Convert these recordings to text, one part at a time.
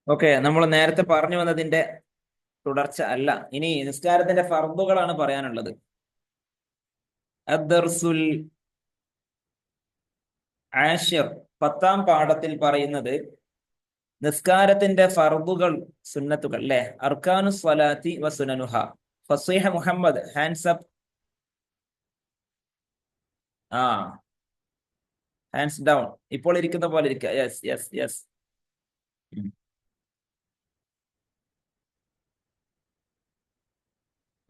Okay, നമ്മൾ നേരത്തെ പറഞ്ഞു വന്നതിന്റെ തുടർച്ച അല്ല. ഇനി നിസ്കാരത്തിന്റെ ഫർദുകളാണ് പറയാനുള്ളത്. അദ്ദർസുൽ ആഷിർ, 10ാം പാഠത്തിൽ പറയുന്നത് നിസ്കാരത്തിന്റെ ഫർദുകൾ, സുന്നത്തുകൾ അല്ലെ. അർക്കാനു സ്വലാത്തി വ സുനനുഹ. Faseeha Muhammad, hands up. ആ, ഹാൻഡ്സ് ഡൗൺ. ഇപ്പോൾ ഇരിക്കുന്ന പോലെ ഇരിക്കുക. Yes yes yes.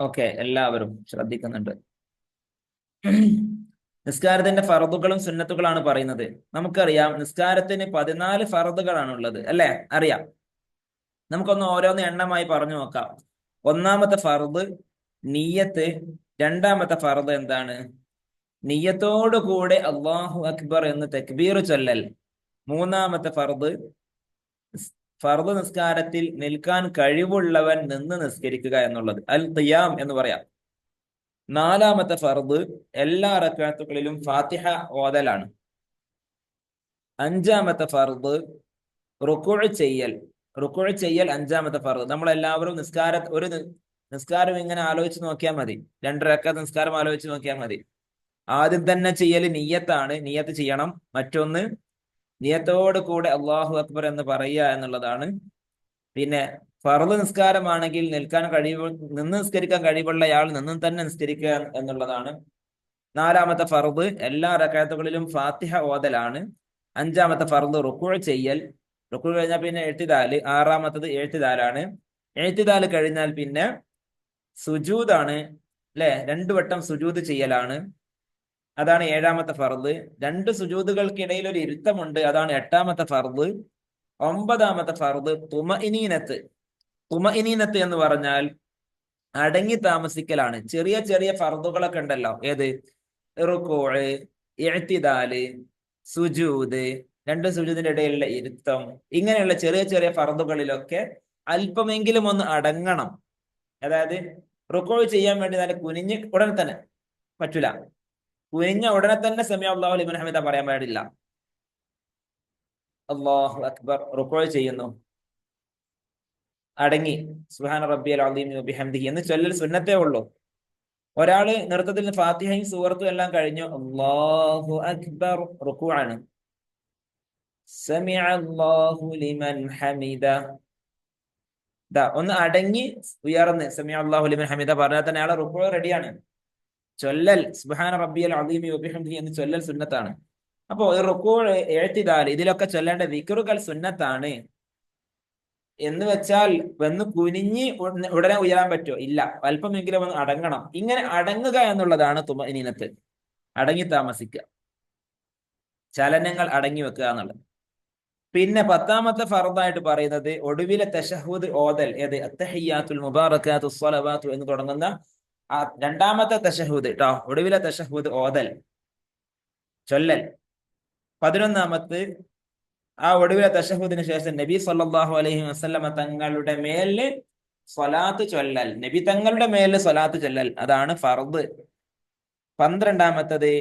ഓക്കെ, എല്ലാവരും ശ്രദ്ധിക്കുന്നുണ്ട്. നിസ്കാരത്തിന്റെ ഫറദുകളും സുന്നത്തുകളാണ് പറയുന്നത്. നമുക്കറിയാം നിസ്കാരത്തിന് 14 ഫറദുകളാണ് ഉള്ളത് അല്ലെ, അറിയാം. നമുക്കൊന്ന് ഓരോന്ന് എണ്ണമായി പറഞ്ഞു നോക്കാം. ഒന്നാമത്തെ ഫർദ് നിയ്യത്ത്. രണ്ടാമത്തെ ഫർദ് എന്താണ്? നിയ്യത്തോടു കൂടെ അല്ലാഹു അക്ബർ എന്ന് തക്ബീർ ചൊല്ലൽ. മൂന്നാമത്തെ ഫർദ്, ഫർദ് നിസ്കാരത്തിൽ നിൽക്കാൻ കഴിവുള്ളവൻ നിന്ന് നിസ്കരിക്കുക എന്നുള്ളത്, അൽ ഖിയാം എന്ന് പറയാം. നാലാമത്തെ ഫർദ് എല്ലാ റക്അത്തുകളിലും ഫാത്തിഹ ഓതലാണ്. അഞ്ചാമത്തെ ഫർദ് റുക്കുഅ് ചെയ്യൽ. റുക്കുഅ് ചെയ്യൽ അഞ്ചാമത്തെ ഫർദ്. നമ്മളെല്ലാവരും നിസ്കാരം ഇങ്ങനെ ആലോചിച്ച് നോക്കിയാൽ മതി. 2 റക്അത്ത് നിസ്കാരം ആലോചിച്ച് നോക്കിയാൽ മതി. ആദ്യം തന്നെ ചെയ്യൽ നിയ്യത്താണ്, നിയ്യത്ത് ചെയ്യണം. മറ്റൊന്ന് നിയ്യത്തോട് കൂടെ അല്ലാഹു അക്ബർ എന്ന് പറയുക എന്നുള്ളതാണ്. പിന്നെ ഫർദ് നിസ്കാരമാണെങ്കിൽ നിന്ന് നിസ്കരിക്കാൻ കഴിവുള്ളയാൾ നിന്ന് തന്നെ നിസ്കരിക്കുക എന്നുള്ളതാണ്. നാലാമത്തെ ഫർദ് എല്ലാ റക്അത്തുകളിലും ഫാത്തിഹ ഓതലാണ്. അഞ്ചാമത്തെ ഫർദ് റുക്കുഅ് ചെയ്യൽ. റുക്കുഅ് കഴിഞ്ഞാൽ പിന്നെ എഴുത്തിദാല്. ആറാമത്തത് എഴുത്തിദാലാണ്. എഴുത്തിദാല് കഴിഞ്ഞാൽ പിന്നെ സുജൂദാണ് അല്ലെ, 2 വട്ടം സുജൂദ് ചെയ്യലാണ്. അതാണ് ഏഴാമത്തെ ഫർദ്. 2 സുജൂദുകൾക്കിടയിൽ ഒരു ഇരുത്തമുണ്ട്, അതാണ് എട്ടാമത്തെ ഫർദ്. ഒമ്പതാമത്തെ ഫർദ് തുമഇനീനത്ത്. തുമഇനീനത്ത് എന്ന് പറഞ്ഞാൽ അടങ്ങി താമസിക്കലാണ്. ചെറിയ ചെറിയ ഫർദുകളൊക്കെ ഉണ്ടല്ലോ, ഏത്? റുകൂഅ്, ഇഅ്തിദാല്, സുജൂദ്, 2 സുജൂദിന്റെ ഇടയിലുള്ള ഇരുത്തം, ഇങ്ങനെയുള്ള ചെറിയ ചെറിയ ഫർദുകളിലൊക്കെ അല്പമെങ്കിലും ഒന്ന് അടങ്ങണം. അതായത് റുകൂഅ് ചെയ്യാൻ വേണ്ടി നല്ല കുനിഞ്ഞ് ഉടനെ തന്നെ പറ്റൂല. കുനിഞ്ഞ ഉടനെ തന്നെ സമി അല്ലാഹു ലിമൻ ഹമിദ പറയാൻ പാടില്ല. അല്ലാഹു അക്ബർ, റുകൂഅ് ചെയ്യുന്നു, അടങ്ങി സുബ്ഹാന റബ്ബിയൽ അദീം വബിഹംദിഹി എന്ന് ചൊല്ലൽ സുന്നത്തേ ഉള്ളൂ. ഒരാള് നൃത്തത്തിൽ ഫാത്തിഹയും സൂറത്തും എല്ലാം കഴിഞ്ഞു, അല്ലാഹു അക്ബർ, റുകൂഅാണ്. സമിഅ അല്ലാഹു ലിമൻ ഹമിദ, ഒന്ന് അടങ്ങി ഉയർന്ന് സമിഅ അല്ലാഹു ലിമൻ ഹമിദ പറഞ്ഞാൽ തന്നെ അയാളെ റുകൂഅ് റെഡിയാണ്. ചൊല്ലൽ സുബ്ഹാന റബ്ബിയൽ അദീം വബിഹംദിഹി എന്ന് ചൊല്ലൽ സുന്നത്താണ്. അപ്പോ റുകൂഅ്, ഇഅ്തിദാൽ ഇതിലൊക്കെ ചൊല്ലേണ്ട ദിക്റുകൾ സുന്നത്താണ്. എന്ന് വെച്ചാൽ വന്ന് കുനിഞ്ഞ് ഉടനെ ഉയരാൻ പറ്റുമോ? ഇല്ല, അല്പമെങ്കിലും ഒന്ന് അടങ്ങണം. ഇങ്ങനെ അടങ്ങുക എന്നുള്ളതാണ് തുമഇനീനത്ത്, അടങ്ങി താമസിക്കുക, ചലനങ്ങൾ അടങ്ങി വെക്കുക എന്നുള്ളത്. പിന്നെ 10ാമത്തെ ഫർദായിട്ട് പറയുന്നത് ഒടുവിലെ തശഹുദ് ഓതൽ. ഏത്? അത്തഹിയ്യാത്തുൽ മുബാറകാത്തു സ്വലവാത്തു എന്ന് തുടങ്ങുന്ന ആ 2ാമത്തെ തശഹുദ് ട്ടോ, ഒടുവിലെ തശഹുദ് ഓതൽ, ചൊല്ലൽ. 11ാമത്ത് ആ ഒടുവിലെ തശഹുദിന് ശേഷം നബി സല്ലല്ലാഹു അലൈഹി വസല്ലമ തങ്ങളുടെ മേലില് സ്വലാത്ത് ചൊല്ലൽ. നബി തങ്ങളുടെ മേലില് സ്വലാത്ത് ചൊല്ലൽ, അതാണ് ഫർദ്. 12ാമത്തത്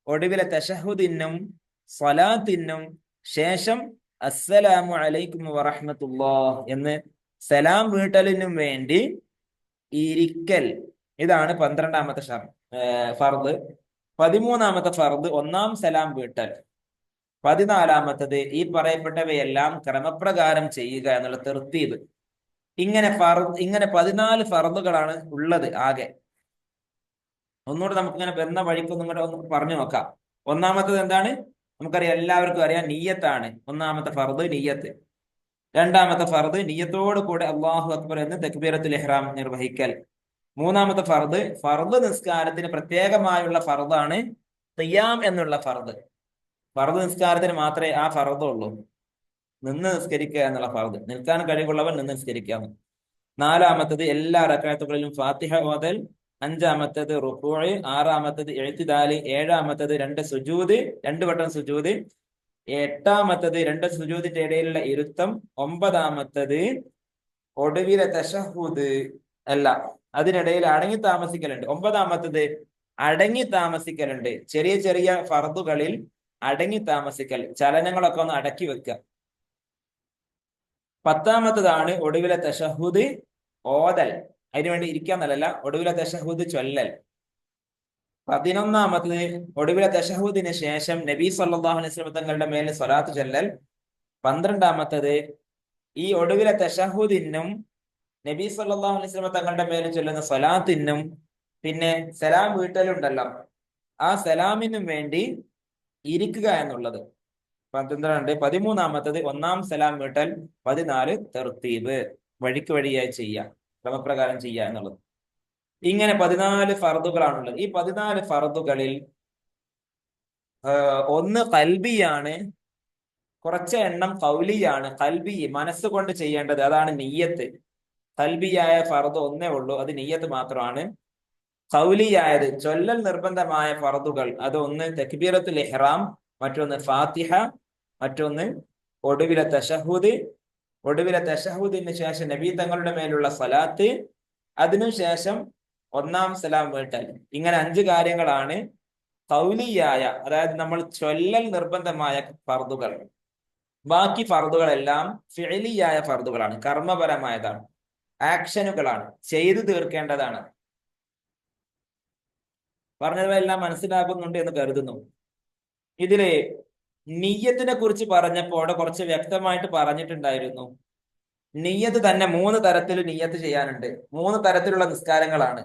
ഒടുവിലെ തശഹുദിനും സ്വലാത്തിനും ശേഷം അസ്സലാമു അലൈക്കും വറഹ്മത്തുള്ളാഹ് എന്ന് സലാം വീട്ടലിനും വേണ്ടി ഇരിക്കൽ. ഇതാണ് 12ാമത്തെ ഫർദ്. 13ാമത്തെ ഫർദ് 1ാം സലാം വീട്ടൽ. 14ാമത്തത് ഈ പറയപ്പെട്ടവയെല്ലാം ക്രമപ്രകാരം ചെയ്യുക എന്നുള്ള തർത്തീബ്. ഇങ്ങനെ 14 ഫർദുകളാണ് ഉള്ളത് ആകെ. ഒന്നുകൂടെ നമുക്കിങ്ങനെ വരുന്ന വഴിക്കൊന്നും കൂടെ ഒന്ന് പറഞ്ഞു നോക്കാം. ഒന്നാമത്തത് എന്താണ്? നമുക്കറിയാം, എല്ലാവർക്കും അറിയാം, നിയ്യത്താണ്. 1ാമത്തെ ഫർദ് നിയ്യത്ത്. 2ാമത്തെ ഫർദ് നിയ്യത്തോടു കൂടെ അല്ലാഹു അക്ബർ എന്ന് തക്ബീറത്തുൽ ഇഹ്റാം നിർവഹിക്കൽ. 3ാമത്തെ ഫർദ് നിസ്കാരത്തിന് പ്രത്യേകമായുള്ള ഫർദാണ് ഖിയാം എന്നുള്ള ഫർദ്. ഫർദ് നിസ്കാരത്തിന് മാത്രമേ ആ ഫർദ് ഉള്ളൂ, നിന്ന് നിസ്കരിക്കുക എന്നുള്ള ഫർദ്. നിൽക്കാൻ കഴിവുള്ളവൻ നിന്ന് നിസ്കരിക്കുക. 4ാമത്തത് എല്ലാ റക്അത്തുകളിലും ഫാത്തിഹ ഓതൽ. 5ാമത്തത് റുകൂഅ്. 6ാമത്തത് ഇഅ്തിദാല്. 7ാമത്തത് 2 സുജൂദ്, 2 വട്ടം സുജൂദ്. 8ാമത്തത് 2 സുജൂദിന്റെ ഇടയിലുള്ള ഇരുത്തം. 9ാമത്തത് ഒടുവിലെ തശഹുദ് അല്ല, അതിനിടയിൽ അടങ്ങി താമസിക്കലുണ്ട്. 9ാമത്തത് അടങ്ങി താമസിക്കലുണ്ട്. ചെറിയ ചെറിയ ഫർദുകളിൽ അടങ്ങി താമസിക്കൽ, ചലനങ്ങളൊക്കെ ഒന്ന് അടക്കി വെക്കുക. 10-ാമത്തതാണ് ഒടുവിലെ തശഹുദ് ഓതൽ. അതിനുവേണ്ടി ഇരിക്കാന്നല്ല, ഒടുവിലെ തശഹുദ് ചൊല്ലൽ. 11-ാമത്തത് ഒടുവിലെ തശഹുദിന് ശേഷം നബി സല്ലല്ലാഹു അലൈഹി വസല്ലം തങ്ങളുടെ മേൽ സ്വലാത്ത് ചൊല്ലൽ. 12-ാമത്തത് ഈ ഒടുവിലെ തശഹുദിനും നബി സല്ലല്ലാഹു അലൈഹി വസല്ലം തങ്ങളുടെ മേൽ ചൊല്ലുന്ന സ്വലാത്തിനും പിന്നെ സലാം വീട്ടലുണ്ടല്ലോ, ആ സലാമിനും വേണ്ടി ഇരിക്കുക എന്നുള്ളത് 12. 13-ാമത്തത് ഒന്നാം സലാം വീട്ടൽ. 14 തർത്തീബ്, വഴിക്ക് വഴിയായി ചെയ്യുക, ക്രമപ്രകാരം ചെയ്യുക എന്നുള്ളത്. ഇങ്ങനെ 14 ഫർദുകളാണുള്ളത്. ഈ 14 ഫർദുകളിൽ ഒന്ന് ഖൽബിയാണ്, കുറച്ച് എണ്ണം ഖൗലിയാണ്. ഖൽബി മനസ്സുകൊണ്ട് ചെയ്യേണ്ടത്, അതാണ് നിയ്യത്ത്. ഖൽബിയായ ഫർദ് ഒന്നേ ഉള്ളൂ, അത് നിയ്യത്ത് മാത്രമാണ്. ഖൗലിയായത് ചൊല്ലൽ നിർബന്ധമായ ഫർദുകൾ, അത് ഒന്ന് തക്ബീറത്തുൽ ഇഹ്റാം, മറ്റൊന്ന് ഫാത്തിഹ, മറ്റൊന്ന് ഒടുവിലെ തശഹുദ്. ഒടുവിലെ തശഹുദിന് ശേഷം നബി തങ്ങളുടെ മേലുള്ള സ്വലാത്ത്, അതിനുശേഷം ഒന്നാം സലാം വീട്ടൽ. ഇങ്ങനെ 5 കാര്യങ്ങളാണ് ഖൗലിയായ, അതായത് നമ്മൾ ചൊല്ലൽ നിർബന്ധമായ ഫർദുകൾ. ബാക്കി ഫർദുകളെല്ലാം ഫിഅലിയായ ഫർദുകളാണ്, കർമ്മപരമായതാണ്, ആക്ഷനുകളാണ്, ചെയ്തു തീർക്കേണ്ടതാണ്. പറഞ്ഞതെല്ലാം മനസ്സിലാകുന്നുണ്ട് എന്ന് കരുതുന്നു. ഇതില് നിയ്യത്തിനെ കുറിച്ച് പറഞ്ഞപ്പോൾ അവിടെ കുറച്ച് വ്യക്തമായിട്ട് പറഞ്ഞിട്ടുണ്ടായിരുന്നു. നിയ്യത്ത് തന്നെ 3 തരത്തിൽ നിയ്യത്ത് ചെയ്യാനുണ്ട്. 3 തരത്തിലുള്ള നിസ്കാരങ്ങളാണ്.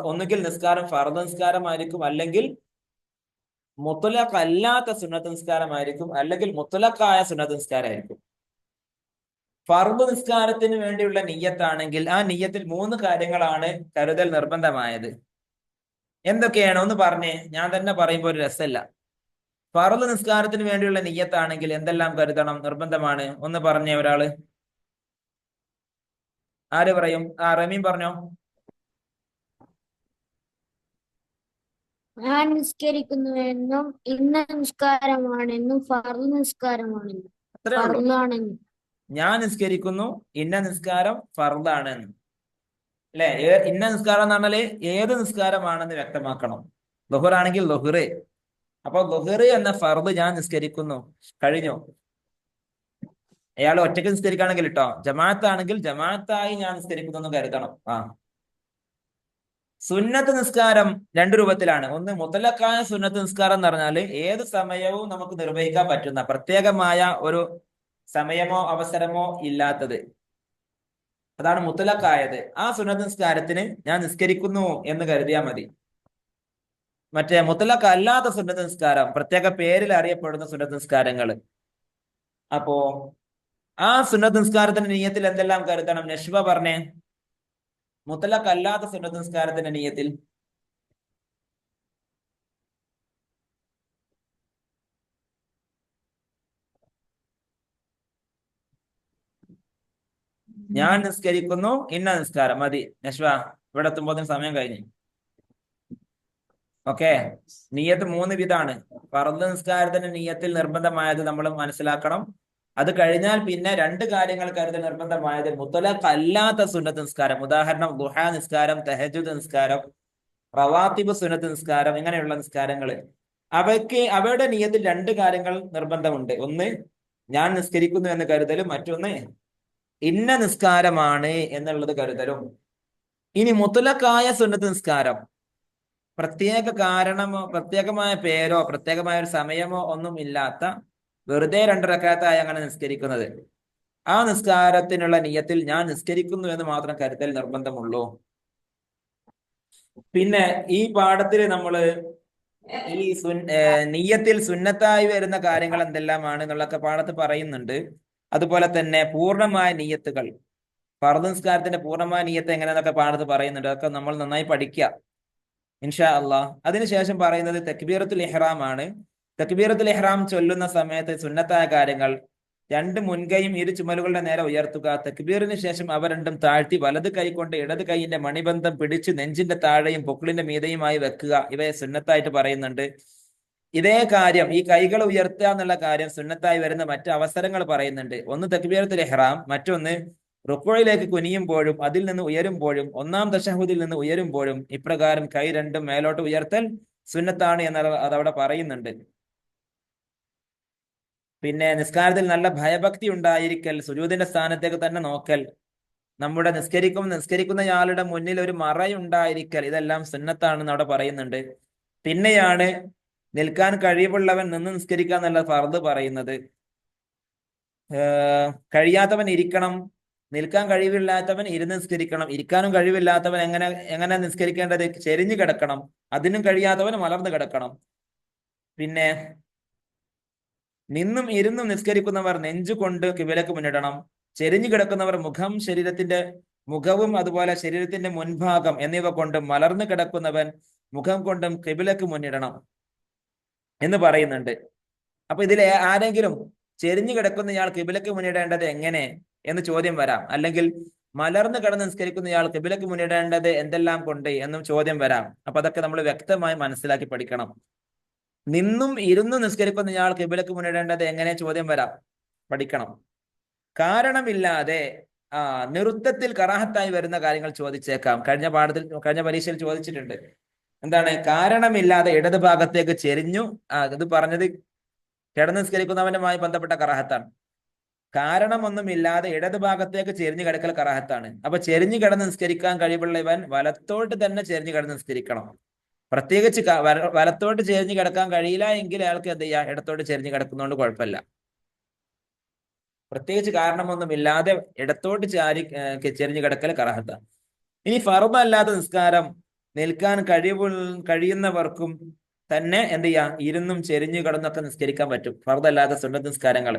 ഒന്നുകിൽ നിസ്കാരം ഫർദ് നിസ്കാരമായിരിക്കും, അല്ലെങ്കിൽ മുത്തലഖ് അല്ലാത്ത സുന്നത്ത് നിസ്കാരമായിരിക്കും, അല്ലെങ്കിൽ മുത്തലഖായ സുന്നത്ത് നിസ്കാരമായിരിക്കും. ഫർദ് നിസ്കാരത്തിന് വേണ്ടിയുള്ള നിയ്യത്താണെങ്കിൽ ആ നിയ്യത്തിൽ 3 കാര്യങ്ങളാണ് കരുതൽ നിർബന്ധമായത്. എന്തൊക്കെയാണ് ഒന്ന് പറഞ്ഞേ, ഞാൻ തന്നെ പറയുമ്പോൾ ഒരു രസമല്ല. ഫർദ് നിസ്കാരത്തിന് വേണ്ടിയുള്ള നിയ്യത്താണെങ്കിൽ എന്തെല്ലാം കരുതണം, നിർബന്ധമാണ്? ഒന്ന് പറഞ്ഞേ ഒരാള്. ആര് പറയും? റമീൻ പറഞ്ഞോ. ഞാൻ നിസ്കരിക്കുന്നുവെന്നും ഇന്ന നിസ്കാരമാണെന്നും ഫർദ് നിസ്കാരമാണെന്നും അത്രേ ഉള്ളൂ. ഫർദാണെന്നും. ഞാൻ നിസ്കരിക്കുന്നു, ഇന്ന നിസ്കാരം ഫർദാണ് അല്ലെ. ഇന്ന നിസ്കാരം എന്ന് പറഞ്ഞാല് ഏത് നിസ്കാരമാണെന്ന് വ്യക്തമാക്കണം. ളുഹ്റാണെങ്കിൽ ളുഹ്റ്. അപ്പൊ ളുഹ്റ് എന്ന ഫർദ് ഞാൻ നിസ്കരിക്കുന്നു, കഴിഞ്ഞു. അയാൾ ഒറ്റയ്ക്ക് നിസ്കരിക്കുകയാണെങ്കിൽ കേട്ടോ, ജമാഅത്താണെങ്കിൽ ജമാഅത്തായി ഞാൻ നിസ്കരിക്കുന്നു എന്ന് കരുതണം. സുന്നത്ത് നിസ്കാരം 2 രൂപത്തിലാണ്. ഒന്ന് മുത്തലഖായ സുന്നത്ത് നിസ്കാരം എന്ന് പറഞ്ഞാൽ ഏത് സമയവും നമുക്ക് നിർവഹിക്കാൻ പറ്റുന്ന, പ്രത്യേകമായ ഒരു സമയമോ അവസരമോ ഇല്ലാത്തത്, അതാണ് മുത്തലഖായത്. ആ സുന്നത്ത് നിസ്കാരത്തിന് ഞാൻ നിസ്കരിക്കുന്നു എന്ന് കരുതിയാൽ മതി. മറ്റേ മുത്തലഖ് അല്ലാത്ത സുന്നത്ത് നിസ്കാരം, പ്രത്യേക പേരിൽ അറിയപ്പെടുന്ന സുന്നത്ത് നിസ്കാരങ്ങൾ, അപ്പോ ആ സുന്നത്ത് നിസ്കാരത്തിന്റെ നിയ്യത്തിൽ എന്തെല്ലാം കരുതണം? നഷ്വ പറഞ്ഞേ, മുത്തലഖ് അല്ലാത്ത സുന്നത്ത് നിസ്കാരത്തിന്റെ നിയ്യത്തിൽ. ഞാൻ നിസ്കരിക്കുന്നു, ഇന്ന നിസ്കാരം മതി. നഷ്വ, ഇവിടെ എത്തുമ്പോൾ സമയം കഴിഞ്ഞു. ഓക്കെ, നിയ്യത്ത് 3 വിധാണ്. ഫർദ് നിസ്കാരത്തിന്റെ നിയ്യത്തിൽ നിർബന്ധമായത് നമ്മൾ മനസ്സിലാക്കണം. അത് കഴിഞ്ഞാൽ പിന്നെ 2 കാര്യങ്ങൾ കരുതൽ നിർബന്ധമായത് മുത്തലഖ് അല്ലാത്ത സുന്നത്ത് നിസ്കാരം. ഉദാഹരണം ദുഹാ നിസ്കാരം, തഹജ്ജുദ് നിസ്കാരം, റവാത്തിബ് സുന്നത്ത് നിസ്കാരം, ഇങ്ങനെയുള്ള നിസ്കാരങ്ങൾ. അവയുടെ നിയ്യത്തിൽ 2 കാര്യങ്ങൾ നിർബന്ധമുണ്ട്. ഒന്ന് ഞാൻ നിസ്കരിക്കുന്നു എന്ന് കരുതലും, മറ്റൊന്ന് ഇന്ന നിസ്കാരമാണ് എന്നുള്ളത് കരുതലും. ഇനി മുത്തലഖായ സുന്നത്ത് നിസ്കാരം പ്രത്യേക കാരണമോ പ്രത്യേകമായ പേരോ പ്രത്യേകമായ ഒരു സമയമോ ഒന്നും ഇല്ലാത്ത വെറുതെ 2 റക്അത്തായി അങ്ങനെ നിസ്കരിക്കുന്നത്, ആ നിസ്കാരത്തിനുള്ള നിയ്യത്തിൽ ഞാൻ നിസ്കരിക്കുന്നു എന്ന് മാത്രം കരുതൽ നിർബന്ധമുള്ളൂ. പിന്നെ ഈ പാഠത്തിൽ നമ്മൾ ഈ നിയ്യത്തിൽ സുന്നത്തായി വരുന്ന കാര്യങ്ങൾ എന്തെല്ലാമാണ് എന്നുള്ളതൊക്കെ പാഠത്ത് പറയുന്നുണ്ട്. അതുപോലെ തന്നെ പൂർണ്ണമായ നിയ്യത്തുകൾ, ഫർദ് നിസ്കാരത്തിന്റെ പൂർണ്ണമായ നിയ്യത്ത് എങ്ങനെയെന്നൊക്കെ പാഠത്ത് പറയുന്നുണ്ട്. അതൊക്കെ നമ്മൾ നന്നായി പഠിക്കുക ഇൻഷാ അള്ളാഹ്. അതിനുശേഷം പറയുന്നത് തക്ബീറത്തുൽ ഇഹ്റാം ആണ്. തക്ബീറത്തുൽ ഇഹ്റാം ചൊല്ലുന്ന സമയത്ത് സുന്നത്തായ കാര്യങ്ങൾ: 2 മുൻകൈയും 2 ചുമലുകളുടെ നേരെ ഉയർത്തുക. തക്ബീറിന് ശേഷം അവ രണ്ടും താഴ്ത്തി വലത് കൈ കൊണ്ട് ഇടത് കൈയിന്റെ മണിബന്ധം പിടിച്ച് നെഞ്ചിന്റെ താഴെയും പൊക്കിളിന്റെ മീതെയുമായി വെക്കുക. ഇവയെ സുന്നത്തായിട്ട് പറയുന്നുണ്ട്. ഇതേ കാര്യം, ഈ കൈകൾ ഉയർത്തുക എന്നുള്ള കാര്യം സുന്നത്തായി വരുന്ന മറ്റ് അവസരങ്ങൾ പറയുന്നുണ്ട്. ഒന്ന് തക്ബീറത്തുൽ ഇഹ്റാം, മറ്റൊന്ന് റുക്വയിലേക്ക് കുനിയുമ്പോഴും അതിൽ നിന്ന് ഉയരുമ്പോഴും, 1-ാം തശഹുദിൽ നിന്ന് ഉയരുമ്പോഴും ഇപ്രകാരം കൈ രണ്ടും മേലോട്ട് ഉയർത്തൽ സുന്നത്താണ് എന്ന് അതവിടെ പറയുന്നുണ്ട്. പിന്നെ നിസ്കാരത്തിൽ നല്ല ഭയഭക്തി ഉണ്ടായിരിക്കൽ, സുജൂദിന്റെ സ്ഥാനത്തേക്ക് തന്നെ നോക്കൽ, നമ്മുടെ നിസ്കരിക്കുന്നയാളുടെ മുന്നിൽ ഒരു മറയുണ്ടായിരിക്കൽ, ഇതെല്ലാം സുന്നത്താണെന്ന് അവിടെ പറയുന്നുണ്ട്. പിന്നെയാണ് നിൽക്കാൻ കഴിവുള്ളവൻ നിന്ന് നിസ്കരിക്കുക എന്നുള്ള ഫർദ് പറയുന്നത്. കഴിയാത്തവൻ ഇരിക്കണം, നിൽക്കാൻ കഴിവില്ലാത്തവൻ ഇരുന്ന് നിസ്കരിക്കണം. ഇരിക്കാനും കഴിവില്ലാത്തവൻ എങ്ങനെ എങ്ങനെ നിസ്കരിക്കേണ്ടത്? ചെരിഞ്ഞു കിടക്കണം. അതിനും കഴിയാത്തവൻ മലർന്നു കിടക്കണം. പിന്നെ നിന്നും ഇരുന്നും നിസ്കരിക്കുന്നവർ നെഞ്ചുകൊണ്ട് കിബിലക്ക് മുന്നിടണം. ചെരിഞ്ഞു കിടക്കുന്നവർ മുഖവും അതുപോലെ ശരീരത്തിന്റെ മുൻഭാഗം എന്നിവ കൊണ്ട് മലർന്നു കിടക്കുന്നവൻ മുഖം കൊണ്ടും കിബിലക്ക് മുന്നിടണം എന്ന് പറയുന്നുണ്ട്. അപ്പൊ ഇതിൽ ആരെങ്കിലും ചെരിഞ്ഞു കിടക്കുന്നയാൾ കിബിലക്ക് മുന്നിടേണ്ടത് എങ്ങനെ എന്ന് ചോദ്യം വരാം. അല്ലെങ്കിൽ മലർന്നു കിടന്ന് നിസ്കരിക്കുന്നയാൾ കിബിലക്ക് മുന്നിടേണ്ടത് എന്തെല്ലാം കൊണ്ട് എന്നും ചോദ്യം വരാം. അപ്പൊ അതൊക്കെ നമ്മൾ വ്യക്തമായി മനസ്സിലാക്കി പഠിക്കണം. നിന്നും ഇരുന്നും നിസ്കരിക്കുന്നയാൾ കിബിലക്ക് മുന്നിടേണ്ടത് എങ്ങനെ ചോദ്യം വരാം, പഠിക്കണം. കാരണമില്ലാതെ നൃത്തത്തിൽ കറാഹത്തായി വരുന്ന കാര്യങ്ങൾ ചോദിച്ചേക്കാം. കഴിഞ്ഞ പരീക്ഷയിൽ ചോദിച്ചിട്ടുണ്ട്. എന്താണ് കാരണമില്ലാതെ ഇടത് ഭാഗത്തേക്ക് ചെരിഞ്ഞു? ഇത് പറഞ്ഞത് കിടന്ന് നിസ്കരിക്കുന്നവനുമായി ബന്ധപ്പെട്ട കറാഹത്താണ്. കാരണമൊന്നുമില്ലാതെ ഇടത് ഭാഗത്തേക്ക് ചെരിഞ്ഞു കിടക്കൽ കറാഹത്താണ്. അപ്പൊ ചെരിഞ്ഞു കിടന്ന് നിസ്കരിക്കാൻ കഴിവുള്ളവൻ വലത്തോട്ട് തന്നെ ചെരിഞ്ഞു കിടന്ന് നിസ്കരിക്കണം. പ്രത്യേകിച്ച് വലത്തോട്ട് ചെരിഞ്ഞു കിടക്കാൻ കഴിയില്ല എങ്കിൽ അയാൾക്ക് എന്ത് ചെയ്യാം, ഇടത്തോട്ട് ചെരിഞ്ഞു കിടക്കുന്നതുകൊണ്ട് കുഴപ്പമില്ല. പ്രത്യേകിച്ച് കാരണമൊന്നുമില്ലാതെ ഇടത്തോട്ട് ചെരിഞ്ഞു കിടക്കൽ കറാഹത്താണ്. ഇനി ഫർദ് അല്ലാത്ത നിസ്കാരം നിൽക്കാൻ കഴിയുന്നവർക്കും തന്നെ എന്ത് ചെയ്യാം, ഇരുന്നും ചെരിഞ്ഞു കിടന്നൊക്കെ നിസ്കരിക്കാൻ പറ്റും, ഫർദ് അല്ലാത്ത സുന്നത്ത് നിസ്കാരങ്ങൾ.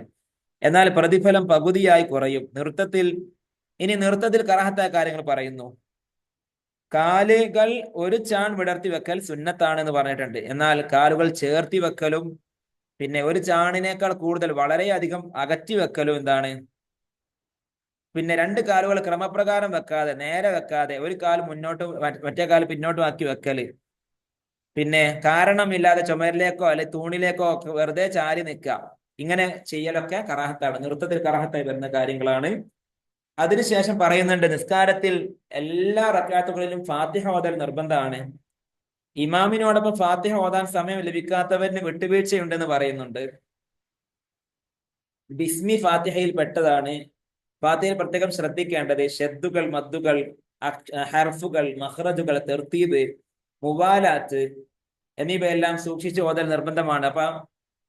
എന്നാൽ പ്രതിഫലം പകുതിയായി കുറയും. നൃത്തത്തിൽ കറാഹത്തായ കാര്യങ്ങൾ പറയുന്നു. കാലുകൾ ഒരു ചാൺ വിടർത്തി വെക്കൽ സുന്നത്താണ് എന്ന് പറഞ്ഞിട്ടുണ്ട്. എന്നാൽ കാലുകൾ ചേർത്തി വെക്കലും പിന്നെ ഒരു ചാണിനേക്കാൾ കൂടുതൽ വളരെയധികം അകറ്റി വെക്കലും എന്താണ്? പിന്നെ രണ്ട് കാലുകൾ ക്രമപ്രകാരം വെക്കാതെ, നേരെ വെക്കാതെ ഒരു കാൽ മുന്നോട്ട് മറ്റേ കാല് പിന്നോട്ടും ആക്കി വെക്കല്, പിന്നെ കാരണമില്ലാതെ ചുമരിലേക്കോ അല്ലെ തൂണിലേക്കോ ഒക്കെ വെറുതെ ചാരി നിൽക്കുക, ഇങ്ങനെ ചെയ്യലൊക്കെ കറാഹത്താണ്, നൃത്തത്തിൽ കറാഹത്തായി വരുന്ന കാര്യങ്ങളാണ്. അതിനുശേഷം പറയുന്നുണ്ട് നിസ്കാരത്തിൽ എല്ലാ റക്അത്തുകളിലും ഫാത്തിഹ ഓതൽ നിർബന്ധമാണ്. ഇമാമിനോടൊപ്പം ഫാത്തിഹ ഓതാൻ സമയം ലഭിക്കാത്തവരിന് വിട്ടുവീഴ്ചയുണ്ടെന്ന് പറയുന്നുണ്ട്. ബിസ്മി ഫാത്തിഹയിൽ പെട്ടതാണ്. ഫാത്തിഹയിൽ പ്രത്യേകം ശ്രദ്ധിക്കേണ്ടത് ഷദ്ദുകൾ, മദ്ദുകൾ, ഹർഫുകൾ, മഖ്റജുകൾ, തെർത്തീബ്, മുവാലാത്ത് എന്നിവയെല്ലാം സൂക്ഷിച്ച് ഓതൽ നിർബന്ധമാണ്. അപ്പൊ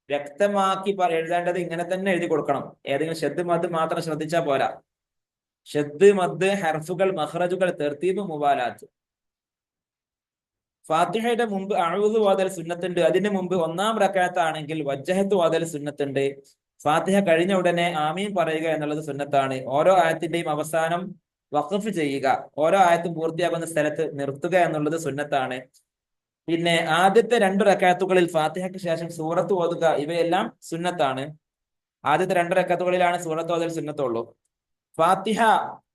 വ്യക്തമാക്കി എഴുതേണ്ടത് ഇങ്ങനെ തന്നെ എഴുതി കൊടുക്കണം. ഏതെങ്കിലും ഷദ് മദ് മാത്രം ശ്രദ്ധിച്ചാൽ പോരാ. ഷദ്, മദ്, ഹർഫുകൾ, മഖ്റജുകൾ, തെർത്തീബ്, മുവാലാത്ത്. ഫാത്തിഹയുടെ മുമ്പ് അഊദ് ഓതൽ സുന്നത്തുണ്ട്. അതിന് മുമ്പ് ഒന്നാം റക്അത്ത് ആണെങ്കിൽ വജ്ജഹത്ത് ഓതൽ സുന്നത്തുണ്ട്. ഫാത്തിഹ കഴിഞ്ഞ ഉടനെ ആമീൻ പറയുക എന്നുള്ളത് സുന്നത്താണ്. ഓരോ ആയത്തിന്റെയും അവസാനം വഖഫ് ചെയ്യുക, ഓരോ ആയത്തും പൂർത്തിയാകുന്ന സ്ഥലത്ത് നിർത്തുക എന്നുള്ളത് സുന്നത്താണ്. പിന്നെ ആദ്യത്തെ 2 റക്അത്തുകളിൽ ഫാത്തിഹയ്ക്ക് ശേഷം സൂറത്ത് ഓതുക, ഇവയെല്ലാം സുന്നത്താണ്. ആദ്യത്തെ 2 റക്അത്തുകളിലാണ് സൂറത്ത് ഓതൽ സുന്നത്തുള്ളൂ. ഫാത്തിഹ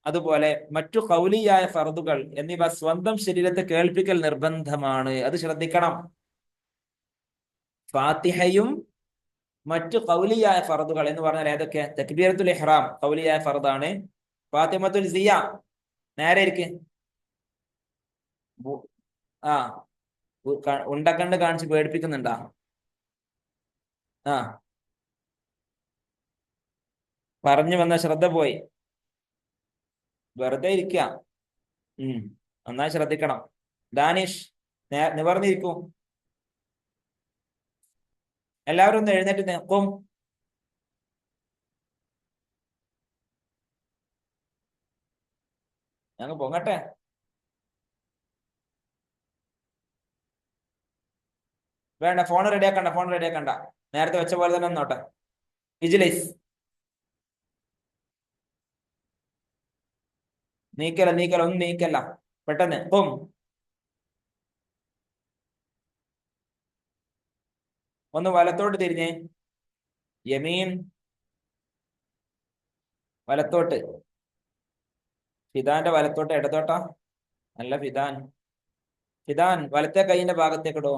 അതുപോലെ മറ്റു ഖൗലിയായ ഫർദുകൾ എന്നിവ സ്വന്തം ശരീരത്തെ കേൾപ്പിക്കൽ നിർബന്ധമാണ്. അത് ശ്രദ്ധിക്കണം. ഫാത്തിഹയും മറ്റു ഖൗലിയായ ഫർദുകൾ എന്ന് പറഞ്ഞാൽ ഏതൊക്കെ? തക്ബീറത്തുൽ ഇഹ്റാം ഖൗലിയായ ഫർദാണ്. ഫാത്തിമത്തുൽ സിയ, നേരെ ഇരിക്കെ, ആ ഉണ്ടക്കണ്ട് കാണിച്ച് പേടിപ്പിക്കുന്നുണ്ടാ? പറഞ്ഞു വന്ന ശ്രദ്ധ പോയി. വെറുതെ ഇരിക്കുക. നന്നായി ശ്രദ്ധിക്കണം. ദാനിഷ്, നിവർന്നിരിക്കൂ. എല്ലാവരും ഒന്ന് എഴുന്നേറ്റ് നിൽക്കും. ഞങ്ങൾ പൊങ്ങട്ടെ. വേണ്ട, ഫോൺ റെഡിയാക്കണ്ട. നേരത്തെ വെച്ച പോലെ തന്നെ നോട്ടെ. ഇജ്ലൈസ് നീക്കല്ല, ഒന്നും നീക്കല്ല, പെട്ടെന്ന് ഒന്ന് വലത്തോട്ട് തിരിഞ്ഞേ. യമീൻ, വലത്തോട്ട്. ഫിദാന്റെ വലത്തോട്ട് ഇടത്തോട്ടാ? അല്ല, ഫിദാൻ വലത്തെ കൈയിന്റെ ഭാഗത്തേക്ക് ഇടോ.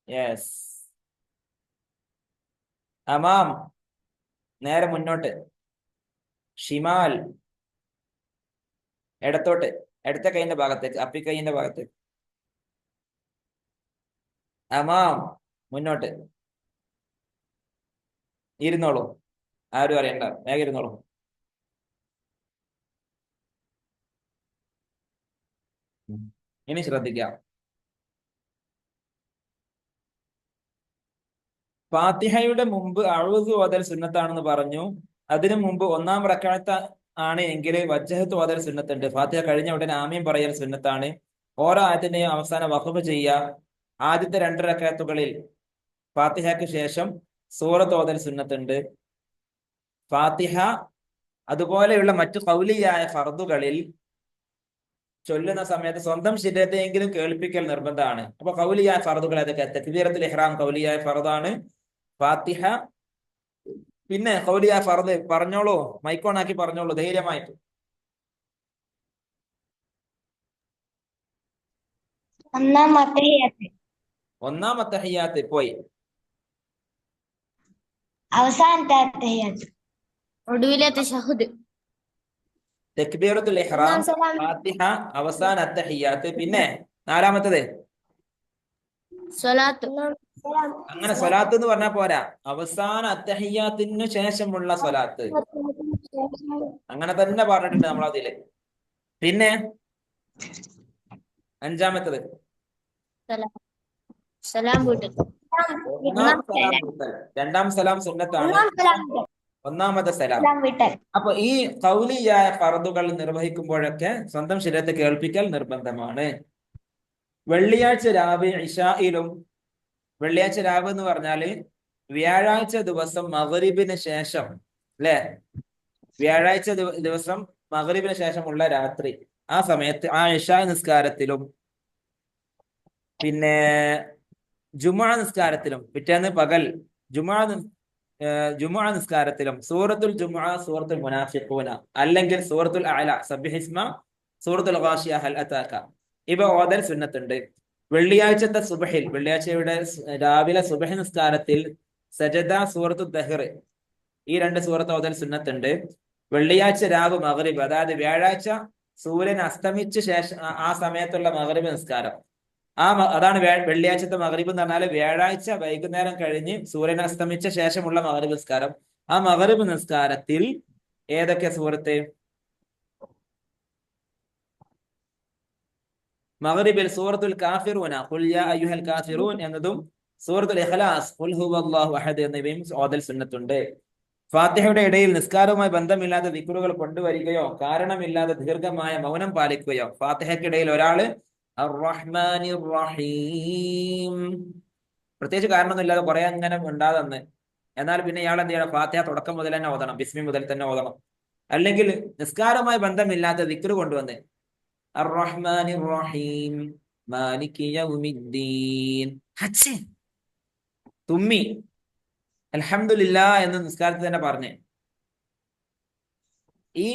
യെസ്. അമാം, നേരെ മുന്നോട്ട്. ഷിമാൽ, ഇടത്തോട്ട്, ഇടത്തെ കൈയിന്റെ ഭാഗത്തേക്ക്, അപ്പിക്കൈയിന്റെ ഭാഗത്തേക്ക്. അമാം, മുന്നോട്ട്. ഇരുന്നോളൂ, ആരും അറിയണ്ട, വേഗം ഇരുന്നോളൂ. ഇനി ശ്രദ്ധിക്കാം. ഫാത്തിഹയുടെ മുമ്പ് അഊദു ഓതൽ സുന്നത്താണെന്ന് പറഞ്ഞു. അതിനു മുമ്പ് ഒന്നാം റക്അത്ത് ആണ് എങ്കിൽ വജ്ഹത്ത് ഓതൽ സുന്നത്തുണ്ട്. ഫാത്തിഹ കഴിഞ്ഞ ഉടനെ ആമീൻ പറയൽ സുന്നത്താണ്. ഓരോ ആയത്തിന്റെയും അവസാനം വഖഫ് ചെയ്യുക. ആദ്യത്തെ 2 റക്അത്തുകളിൽ ഫാത്തിഹയ്ക്ക് ശേഷം സൂറത്ത് ഓതൽ സുന്നത്തുണ്ട്. ഫാത്തിഹ അതുപോലെയുള്ള മറ്റു ഖൗലിയായ ഫർദുകളിൽ ചൊല്ലുന്ന സമയത്ത് സ്വന്തം ശരീരത്തെയെങ്കിലും കേൾപ്പിക്കൽ നിർബന്ധമാണ്. അപ്പൊ ഖൗലിയായ ഫർദുകൾ ഏതൊക്കെ? തക്ബീറത്തുൽ ഇഹ്റാം ഖൗലിയായ ഫർദാണ്. ഫാത്തിഹ, പിന്നെ ഖൗലിയായ ഫർദ് പറഞ്ഞോളൂ, മൈക്കോൺ ആക്കി പറഞ്ഞോളൂ ധൈര്യമായിട്ട്. ഒന്നാം അത്തഹിയ്യാത്ത് പോയി. അവസാനത്തെ അത്തഹിയ്യാത്ത്. ഒടുവിലെ തശഹുദ്. തക്ബീറത്തുൽ ഇഹ്റാം, ഫാത്തിഹ, അവസാന അത്തഹിയ്യാത്ത്, പിന്നെ 4-മത്തത് സ്വലാത്ത്. അങ്ങനെ സ്വലാത്ത് എന്ന് പറഞ്ഞാൽ പോരാ, അവസാന അത്തഹിയ്യാത്തിന് ശേഷമുള്ള സ്വലാത്ത്. അങ്ങനെ തന്നെ പറഞ്ഞിട്ടുണ്ട് നമ്മൾ അതില്. പിന്നെ 5-മത്തത് സലാം വീട്ടൽ. ഒന്നാം സലാം വീട്ടൽ. 2-ാം സലാം സുന്നത്താണ്. 1-ാമത്തെ സലാം. അപ്പൊ ഈ ഖൗലിയായ ഫർദുകൾ നിർവഹിക്കുമ്പോഴൊക്കെ സ്വന്തം ശരീരത്തെ കേൾപ്പിക്കൽ നിർബന്ധമാണ്. വെള്ളിയാഴ്ച രാവ് ഇശായിലും, വെള്ളിയാഴ്ച രാവ് എന്ന് പറഞ്ഞാല് വ്യാഴാഴ്ച ദിവസം മഗ്‌രിബിന് ശേഷം, അല്ലെ, വ്യാഴാഴ്ച ദിവസം മഗ്‌രിബിന് ശേഷമുള്ള രാത്രി, ആ സമയത്ത് ആ ഇശാ നിസ്കാരത്തിലും പിന്നെ ജുമുഅ നിസ്കാരത്തിലും, പിറ്റേന്ന് പകൽ ജുമുഅ നിസ്കാരത്തിലും സൂറത്തുൽ ജുമുഅ, സൂറത്തുൽ മുനാഫിഖൂന, അല്ലെങ്കിൽ സൂറത്തുൽ അഅല, സബ്ബിഹിസ്മ, സൂറത്തുൽ ഗാശിയ, ഹൽ അതാക, ഇവ ഓതൽ സുന്നത്തുണ്ട്. വെള്ളിയാഴ്ചത്തെ സുബഹിൽ, വെള്ളിയാഴ്ചയുടെ രാവിലെ സുബഹി നിസ്കാരത്തിൽ സജദ, സൂറത്തു ദഹ്ർ, ഈ 2 സൂറത്ത് ഓതൽ സുന്നത്തുണ്ട്. വെള്ളിയാഴ്ച രാവ് മഗ്‌രിബ്, അതായത് വ്യാഴാഴ്ച സൂര്യൻ അസ്തമിച്ച ശേഷം ആ സമയത്തുള്ള മഗ്‌രിബ് നിസ്കാരം, അതാണ് വെള്ളിയാഴ്ചത്തെ മഗ്‌രിബ് എന്ന് പറഞ്ഞാൽ വ്യാഴാഴ്ച വൈകുന്നേരം കഴിഞ്ഞ് സൂര്യൻ അസ്തമിച്ച ശേഷമുള്ള മഗ്‌രിബ് നിസ്കാരം. ആ മഗ്‌രിബ് നിസ്കാരത്തിൽ ഏതൊക്കെ സൂറത്ത്? മഗ്‌രിബിൽ സൂറത്തുൽ കാഫിറൂന, ഖുൽ യാ അയ്യുഹൽ കാഫിറൂൻ എന്നതും സൂറത്തുൽ ഇഖ്ലാസ്, ഖുൽ ഹുവല്ലാഹു അഹദ് എന്നിവയും ഓതൽ സുന്നത്തുണ്ട്. ഫാത്തിഹയുടെ ഇടയിൽ നിസ്കാരവുമായി ബന്ധമില്ലാത്ത ദിക്റുകൾ കൊണ്ടുവരികയോ കാരണമില്ലാതെ ദീർഘമായ മൗനം പാലിക്കുകയോ, ഫാത്തിഹയ്ക്കിടയിൽ ഒരാള് അർ-റഹ്മാനിർ റഹീം പ്രത്യേകിച്ച് കാരണമൊന്നുമില്ലാതെ കുറെ അങ്ങനെ ഉണ്ടാതെന്ന്, എന്നാൽ പിന്നെ ഇയാൾ എന്ത് ചെയ്യണം? ഫാത്തിഹ തുടക്കം മുതൽ തന്നെ ഓതണം, ബിസ്മി മുതൽ തന്നെ ഓതണം. അല്ലെങ്കിൽ നിസ്കാരവുമായി ബന്ധമില്ലാത്ത ദിക്റ് കൊണ്ടുവന്ന് അർ-റഹ്മാനിർ റഹീം മാലികി യൗമിദ്ദീൻ, തുമ്മി അൽഹംദുലില്ലാ എന്ന് നിസ്കാരത്തിൽ തന്നെ പറഞ്ഞ്, ഈ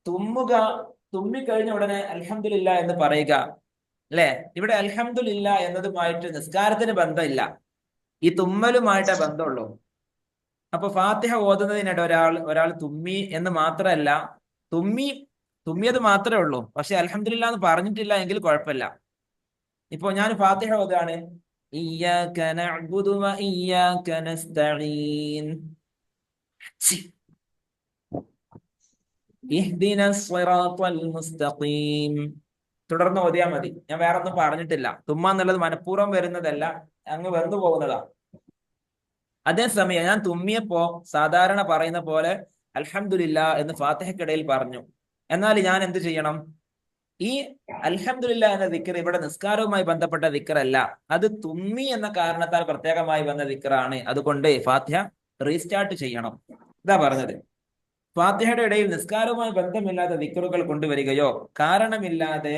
തുമ്മിക്കഴിഞ്ഞ ഉടനെ അൽഹംദുലില്ലാ എന്ന് പറയുക, അല്ലെ? ഇവിടെ അൽഹംദുലില്ലാ എന്നതുമായിട്ട് നിസ്കാരത്തിന് ബന്ധമില്ല, ഈ തുമ്മലുമായിട്ടേ ബന്ധമുള്ളൂ. അപ്പൊ ഫാത്തിഹ ഓതുന്നതിനിടെ ഒരാൾ തുമ്മി എന്ന് മാത്രമല്ല, തുമ്മിയത് മാത്രമേ ഉള്ളൂ, പക്ഷെ അൽഹംദുലില്ലാ എന്ന് പറഞ്ഞിട്ടില്ല എങ്കിൽ കുഴപ്പമില്ല. ഇപ്പൊ ഞാൻ ഫാത്തിഹ ഓതാണ്, ഇയ്യാക നഅ്ബുദു വ ഇയ്യാക നസ്തഈൻ, ഇഹ്ദിനസ് സിറാത്തൽ മുസ്തഖീം, തുടർന്ന് ഓതിയാൽ മതി. ഞാൻ വേറെ ഒന്നും പറഞ്ഞിട്ടില്ല. തുമ്മ എന്നുള്ളത് മനഃപൂർവ്വം വരുന്നതല്ല, അങ്ങ് വന്നു പോകുന്നതാ. അതേസമയം ഞാൻ തുമ്മിയപ്പോ സാധാരണ പറയുന്ന പോലെ അൽഹംദുലില്ലാ എന്ന് ഫാത്തിഹയ്ക്കിടയിൽ പറഞ്ഞു. എന്നാൽ ഞാൻ എന്ത് ചെയ്യണം? ഈ അൽഹംദുലില്ലാ എന്ന ദിക്ർ ഇവിടെ നിസ്കാരവുമായി ബന്ധപ്പെട്ട ദിക്റല്ല, അത് തുമ്മി എന്ന കാരണത്താൽ പ്രത്യേകമായി വന്ന ദിക്റാണ്. അതുകൊണ്ട് ഫാത്തിഹ റീസ്റ്റാർട്ട് ചെയ്യണം. ഇതാ പറഞ്ഞത്. ഫാത്തിഹയുടെ ഇടയിൽ നിസ്കാരവുമായി ബന്ധമില്ലാത്ത ദിക്റുകൾ കൊണ്ടുവരികയോ കാരണമില്ലാതെ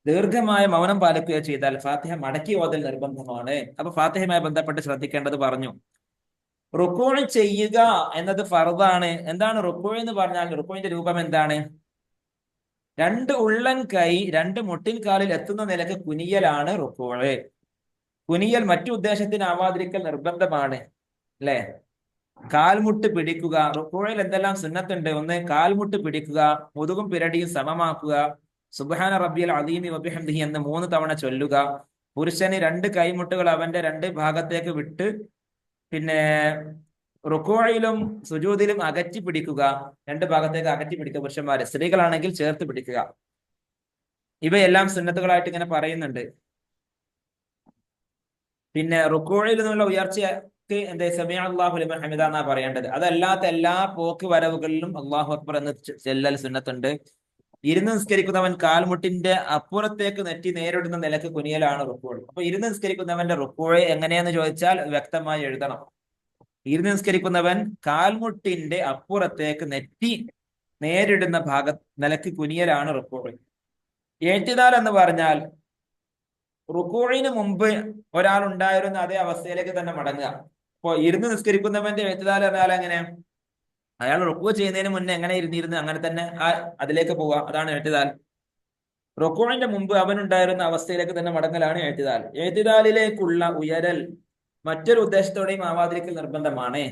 ദീർഘമായ മൗനം പാലിക്കുകയോ ചെയ്താൽ ഫാത്തിഹ മടക്കി ഓതൽ നിർബന്ധമാണ്. അപ്പൊ ഫാത്തിഹയുമായി ബന്ധപ്പെട്ട് ശ്രദ്ധിക്കേണ്ടത് പറഞ്ഞു. റുക്കൂ ചെയ്യുക എന്നത് ഫർദാണ്. എന്താണ് റുക്കൂ എന്ന് പറഞ്ഞാൽ? റുക്കൂന്റെ രൂപം എന്താണ്? 2 ഉള്ളൻ കൈ 2 മുട്ടിൻ കാലിൽ എത്തുന്ന നിലക്ക് കുനിയലാണ് റുക്കൂ. കുനിയൽ മറ്റു ഉദ്ദേശത്തിനാവാതിരിക്കൽ നിർബന്ധമാണ്, അല്ലെ? കാൽമുട്ട് പിടിക്കുക. റുക്കൂയിൽ എന്തെല്ലാം സുന്നത്തുണ്ട്? 1, കാൽമുട്ട് പിടിക്കുക, മുതുകും പിരടിയും സമമാക്കുക, സുബ്ഹാന റബ്ബിയൽ അദീമി വബിഹംദിഹി എന്ന് 3 തവണ ചൊല്ലുക. പുരുഷന് 2 കൈമുട്ടുകൾ അവന്റെ 2 ഭാഗത്തേക്ക് വിട്ട് പിന്നെ റുക്കോയിലും സുജൂദിലും അകറ്റി പിടിക്കുക, രണ്ട് ഭാഗത്തേക്ക് അകറ്റി പിടിക്കുക പുരുഷന്മാരെ, സ്ത്രീകളാണെങ്കിൽ ചേർത്ത് പിടിക്കുക. ഇവയെല്ലാം സുന്നത്തുകളായിട്ട് ഇങ്ങനെ പറയുന്നുണ്ട്. പിന്നെ റുക്കോയിൽ നിന്നുള്ള ഉയർച്ചയ്ക്ക് എന്ത് സമീഅ അല്ലാഹു ലിമൻ ഹമിദ എന്നാ പറയേണ്ടത്. അതല്ലാത്ത എല്ലാ പോക്ക് വരവുകളിലും അല്ലാഹു അക്ബർ എന്ന് ചെല്ലൽ സുന്നത്തുണ്ട്. ഇരുന്ന് നിസ്കരിക്കുന്നവൻ കാൽമുട്ടിന്റെ അപ്പുറത്തേക്ക് നെറ്റി നേരിടുന്ന നിലക്ക് കുനിയലാണ് റുക്കോൾ. അപ്പൊ ഇരുന്ന് നിസ്കരിക്കുന്നവന്റെ റുക്കോൾ എങ്ങനെയെന്ന് ചോദിച്ചാൽ വ്യക്തമായി എഴുതണം. ഇരുന്ന് നിസ്കരിക്കുന്നവൻ കാൽമുട്ടിന്റെ അപ്പുറത്തേക്ക് നെറ്റി നേരിടുന്ന നിലക്ക് കുനിയലാണ് റുക്കോൾ. എഴുത്തിദാൽ എന്ന് പറഞ്ഞാൽ റുക്കൂഴിന് മുമ്പ് ഒരാൾ ഉണ്ടായിരുന്ന അതേ അവസ്ഥയിലേക്ക് തന്നെ മടങ്ങുക. ഇപ്പൊ ഇരുന്ന് നിസ്കരിക്കുന്നവന്റെ എഴുത്തിദാൽ പറഞ്ഞാൽ എങ്ങനെ? അയാൾ റുക്കൂ ചെയ്യുന്നതിന് മുന്നേ എങ്ങനെ ഇരുന്നിരുന്ന് അങ്ങനെ തന്നെ അതിലേക്ക് പോവുക, അതാണ് എഴുത്തിദാൽ. റുക്കൂഴിന്റെ മുമ്പ് അവനുണ്ടായിരുന്ന അവസ്ഥയിലേക്ക് തന്നെ മടങ്ങലാണ് എഴുത്തിദാൽ. എഴുത്തിദാലിലേക്കുള്ള ഉയരൽ മറ്റൊരു ഉദ്ദേശത്തോടെയും ആവാതിരിക്കൽ നിർബന്ധമാണ്.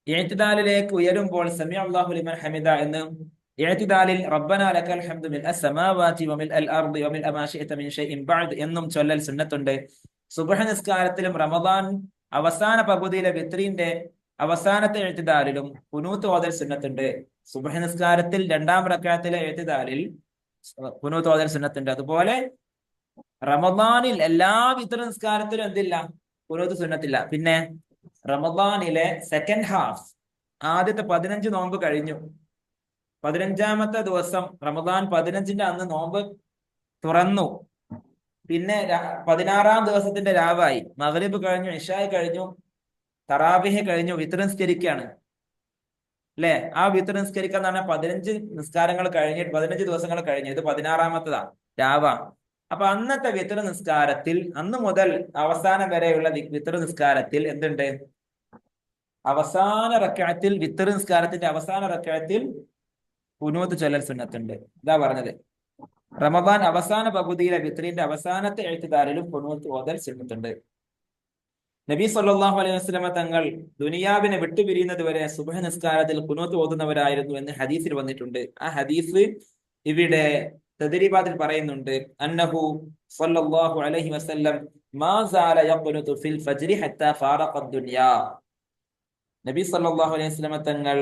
എഴുത്തിദാലിലേക്ക് ഉയരുമ്പോൾ സമീഅ അല്ലാഹു ലിമൻ ഹമിദ എന്ന് എഴുത്തിദാലിൽ റബ്ബനാ ലക്കൽ ഹംദു മിൽഅ സ്സമാവാതി വമിൽഅൽ അർദി വമിൽഅ മാ ശിഅത മിൻ ഷൈഇൻ ബഅദ് എന്നും ചൊല്ലൽ സുന്നത്തുണ്ട്. സുബ്ഹ് നിസ്കാരത്തിലും റമദാൻ അവസാന പകുതിയിലെ വിത്രിന്റെ അവസാനത്തെ എഴുത്തിദാലിലും ഖുനൂത്ത് ഓതൽ സുന്നത്തുണ്ട്. സുബ്ഹ് നിസ്കാരത്തിൽ രണ്ടാം റക്അത്തിലെ എഴുത്തിദാലിൽ ഖുനൂത്ത് ഓതൽ സുന്നത്തുണ്ട്. അതുപോലെ റമദാനിൽ എല്ലാ വിത്ർ നിസ്കാരത്തിലും എന്തില്ല? ഖുനൂത്ത് സുന്നത്തില്ല. പിന്നെ റമദാനിലെ സെക്കൻഡ് ഹാഫ്, ആദ്യത്തെ 15 നോമ്പ് കഴിഞ്ഞു, 15ാമത്തെ ദിവസം റമദാൻ 15ന്റെ അന്ന് നോമ്പ് തുറന്നു. പിന്നെ 16ാം ദിവസത്തിന്റെ രാവായി, മഗ്രിബ് കഴിഞ്ഞു, ഇശായ് കഴിഞ്ഞു, തറാബിഹ് കഴിഞ്ഞു, വിത്ർ നിസ്കരിക്കുകയാണ് അല്ലെ? ആ വിത്ർ നിസ്കരിക്കുക എന്ന് പറഞ്ഞാൽ 15 നിസ്കാരങ്ങൾ കഴിഞ്ഞിട്ട് 15 ദിവസങ്ങൾ കഴിഞ്ഞു. ഇത് 16ാമത്തതാ, രാവാ. അപ്പൊ അന്നത്തെ വിത്ർ നിസ്കാരത്തിൽ, അന്ന് മുതൽ അവസാനം വരെയുള്ള വിത്ർ നിസ്കാരത്തിൽ എന്തുണ്ട്? അവസാന റക്അത്തിൽ, വിത്ർ നിസ്കാരത്തിന്റെ അവസാന റക്അത്തിൽ ഖുനൂത്ത് ചൊല്ലൽ സുന്നത്തുണ്ട്. ഇതാ പറഞ്ഞത്. റമദാൻ അവസാന പകുതിയിലെ വിത്രിന്റെ അവസാനത്തെ എഴുത്തിദാലിലും ഖുനൂത്ത് ഓതൽ സുന്നത്തുണ്ട്. നബി സല്ലല്ലാഹു അലൈഹി വസല്ലമ തങ്ങൾ ദുനിയാവിനെ വിട്ടുപിരിയുന്നത് വരെ സുബ്ഹ് നിസ്കാരത്തിൽ ഖുനൂത്ത് ഓതുന്നവരായിരുന്നു എന്ന് ഹദീസിൽ വന്നിട്ടുണ്ട്. ആ ഹദീസ് ഇവിടെ തദ്രീബാത്തിൽ പറയുന്നുണ്ട്. അന്നഹു സല്ലല്ലാഹു അലൈഹി വസല്ലം മാ സാല യഖ്നുതു ഫിൽ ഫജ്രി ഹത്താ ഫാറഖ ദുനിയാ. നബി സല്ലല്ലാഹു അലൈഹി വസല്ലമ തങ്ങൾ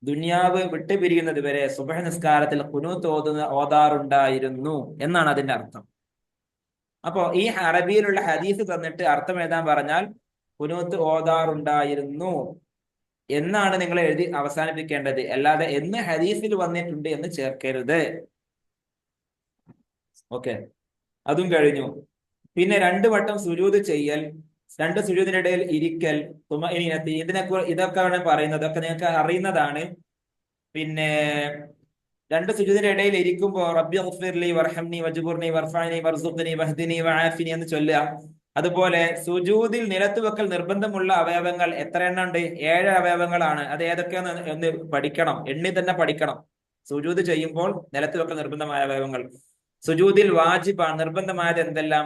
ദുനിയാവ് വിട്ടുപിരിയുന്നത് വരെ സുബ്ഹ് നിസ്കാരത്തിൽ ഖുനൂത്ത് ഓതാറുണ്ടായിരുന്നു എന്നാണ് അതിന്റെ അർത്ഥം. അപ്പോ ഈ അറബിയിലുള്ള ഹദീസ് തന്നിട്ട് അർത്ഥം എഴുതാൻ പറഞ്ഞാൽ ഖുനൂത്ത് ഓതാറുണ്ടായിരുന്നു എന്നാണ് നിങ്ങൾ എഴുതി അവസാനിപ്പിക്കേണ്ടത്. അല്ലാതെ എന്ന് ഹദീസിൽ വന്നിട്ടുണ്ട് എന്ന് ചേർക്കരുത്. ഓക്കെ, അതും കഴിഞ്ഞു. പിന്നെ 2 വട്ടം സുജൂദ് ചെയ്യൽ, 2 സുജൂദിനിടയിൽ ഇരിക്കൽ, ഇതൊക്കെയാണ് പറയുന്നത്. ഇതൊക്കെ നിങ്ങൾക്ക് അറിയുന്നതാണ്. പിന്നെ 2 സുജൂദിന്റെ ഇടയിൽ ഇരിക്കുമ്പോൾ റബ്ബി ഗ്ഫിർലി വർഹംനി വജ്ബുർനി വർഫഅനി വർസുഖ്നി വഹ്ദിനി വആഫിനി എന്ന് ചൊല്ലുക. അതുപോലെ സുജൂദിൽ നിലത്തുവെക്കൽ നിർബന്ധമുള്ള അവയവങ്ങൾ എത്ര എണ്ണം ഉണ്ട്? 7 അവയവങ്ങളാണ്. അത് ഏതൊക്കെയാന്ന് എന്ന് പഠിക്കണം, എണ്ണി തന്നെ പഠിക്കണം. സുജൂദ് ചെയ്യുമ്പോൾ നിലത്തുവെക്കൽ നിർബന്ധമായ അവയവങ്ങൾ. സുജൂദിൽ വാജിബാണ്, നിർബന്ധമായത് എന്തെല്ലാം,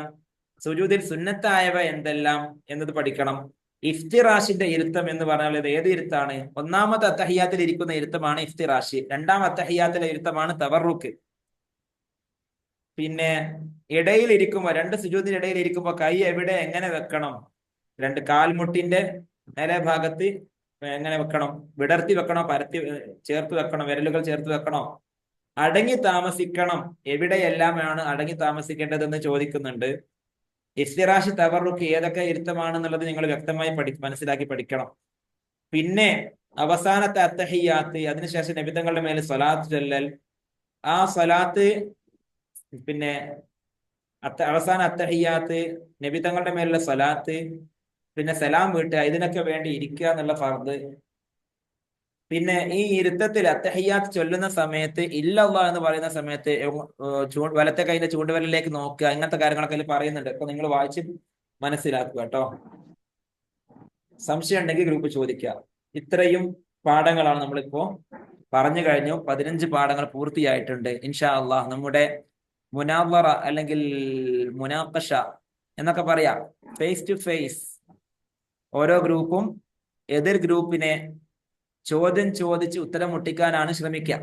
സുജൂദിൽ സുന്നത്തായവ എന്തെല്ലാം എന്നത് പഠിക്കണം. ഇഫ്തിറാഷിന്റെ ഇരുത്തം എന്ന് പറഞ്ഞാൽ ഇത് ഏത് ഇരുത്താണ്? 1ാമത്തെ അത്തഹിയ്യാത്തിൽ ഇരിക്കുന്ന ഇരുത്തമാണ് ഇഫ്തിറാഷി. 2ാം അത്തഹിയ്യാത്തിലെ ഇരുത്തമാണ് തവറുക്ക്. പിന്നെ ഇടയിൽ ഇരിക്കുമ്പോ, 2 സുജൂദിന്റെ ഇടയിൽ ഇരിക്കുമ്പോ കൈ എവിടെ എങ്ങനെ വെക്കണം? 2 കാൽമുട്ടിന്റെ മേലെ ഭാഗത്ത് എങ്ങനെ വെക്കണം? വിടർത്തി വെക്കണോ, പരത്തി ചേർത്ത് വെക്കണോ, വിരലുകൾ ചേർത്ത് വെക്കണോ? അടങ്ങി താമസിക്കണം, എവിടെയെല്ലാമാണ് അടങ്ങി താമസിക്കേണ്ടതെന്ന് ചോദിക്കുന്നുണ്ട്. ഇഫ്തിറാഷ് തവറുക്ക് ഏതൊക്കെ ഇരുത്തമാണെന്നുള്ളത് നിങ്ങൾ വ്യക്തമായി മനസ്സിലാക്കി പഠിക്കണം. പിന്നെ അവസാനത്തെ അത്തഹിയ്യാത്ത്, അതിനുശേഷം നബിതങ്ങളുടെ മേൽ സ്വലാത്ത് ചൊല്ലൽ, ആ സ്വലാത്ത്, പിന്നെ അവസാന അത്തഹിയ്യാത്ത്, നബിതങ്ങളുടെ മേലുള്ള സ്വലാത്ത്, പിന്നെ സലാം വീട്ടുക, ഇതിനൊക്കെ വേണ്ടി ഇരിക്കുക എന്നുള്ള ഫർദ്. പിന്നെ ഈ ഇരുത്തത്തിൽ അത്തഹിയ്യാത്ത് ചൊല്ലുന്ന സമയത്ത് ഇല്ലല്ലാഹ് എന്ന് പറയുന്ന സമയത്ത് വലത്തെ കൈയിന്റെ ചൂണ്ടുവിരലിലേക്ക് നോക്കുക, ഇങ്ങനത്തെ കാര്യങ്ങളൊക്കെ അതിൽ പറയുന്നുണ്ട്. അപ്പൊ നിങ്ങൾ വായിച്ച് മനസ്സിലാക്കുക കേട്ടോ. സംശയം ഉണ്ടെങ്കിൽ ഗ്രൂപ്പ് ചോദിക്കുക. ഇത്രയും പാഠങ്ങളാണ് നമ്മളിപ്പോ പറഞ്ഞു കഴിഞ്ഞു. 15 പാഠങ്ങൾ പൂർത്തിയായിട്ടുണ്ട്. ഇൻഷാ അള്ളാഹ് നമ്മുടെ മുനാവറ അല്ലെങ്കിൽ മുനാഖഷ എന്നൊക്കെ പറയാം, ഫേസ് ടു ഫേസ് ഓരോ ഗ്രൂപ്പും എതിർ ഗ്രൂപ്പിനെ ചോദ്യം ചോദിച്ച് ഉത്തരം മുട്ടിക്കാനാണ് ശ്രമിക്കുക.